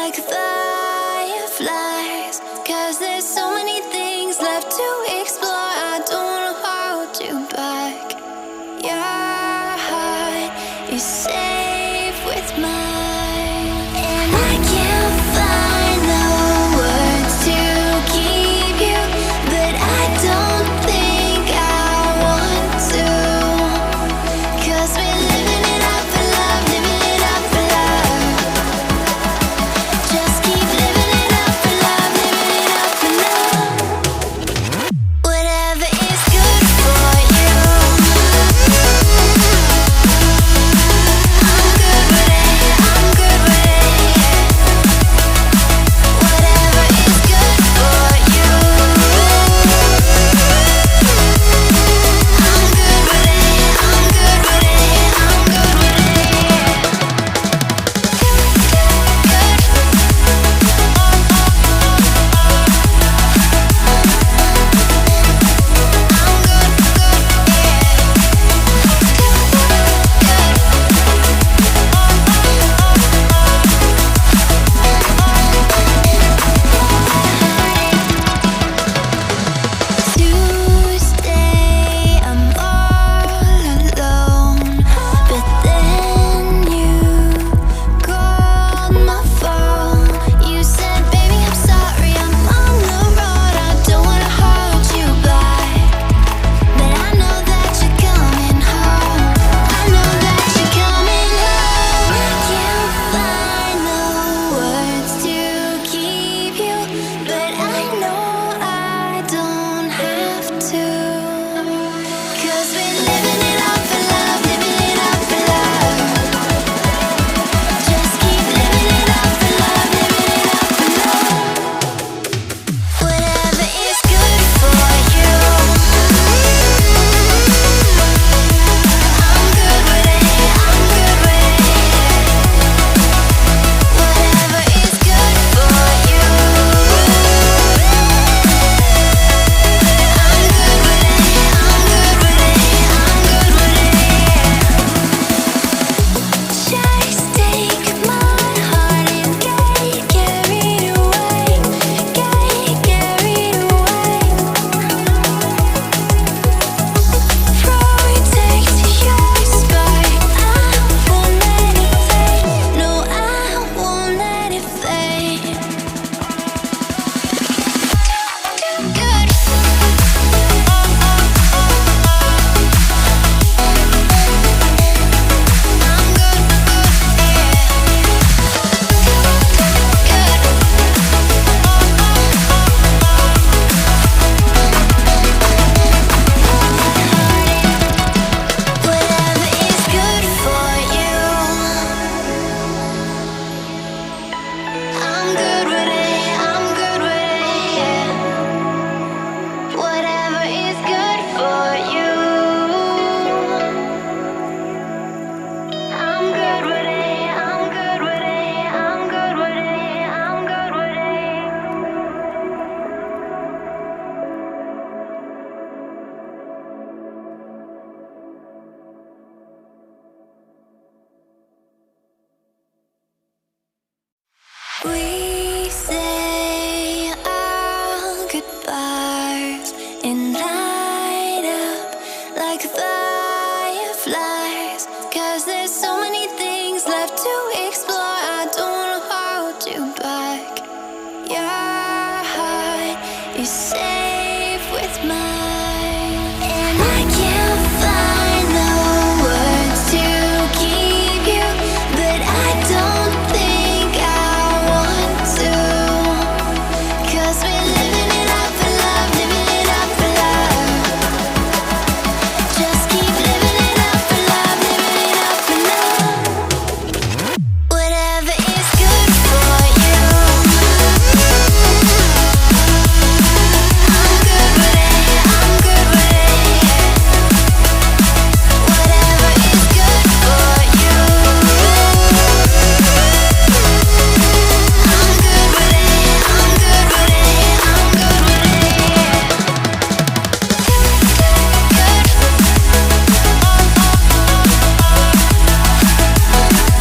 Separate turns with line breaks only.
like fireflies. 'Cause there's so many things left to explore. I don't wanna hold you back. Your heart is safe with mine, and I can't find the words to keep you, but I don't think I want to. 'Cause we're living it up for love, living it up for love. Just keep living it up for love, living it up for love. Whatever is good for you, I'm good with it, I'm good with it. Whatever is good for you, I'm good with it, I'm good with it, I'm good with it. Tuesday, I'm all alone, but then you called my phone. You said, baby, I'm sorry, I'm on the road. I don't wanna hold you back, but I know that you're coming home. I know that you're coming home. I can't find the words to keep you, but I know I don't have to. 'Cause we're living it up for love, living it up for love. Just keep living it up for love, living it up for love. Whatever is good for you, I'm good with it, I'm good with it. Whatever is good for you, I'm good with it, I'm good with it, I'm good with it. Just take my heart and get carried away, get carried away. Protect your spark, I won't let it fade. No, I won't let it fade. Good. Whatever is good for you, I'm good with it, I'm good with it, yeah. Whatever is good for you, I'm good with it, I'm good with it, I'm good with it, I'm good with it. We say our goodbyes and light up like fireflies. 'Cause there's so many things left to explore. I don't wanna hold you back. Your heart is safe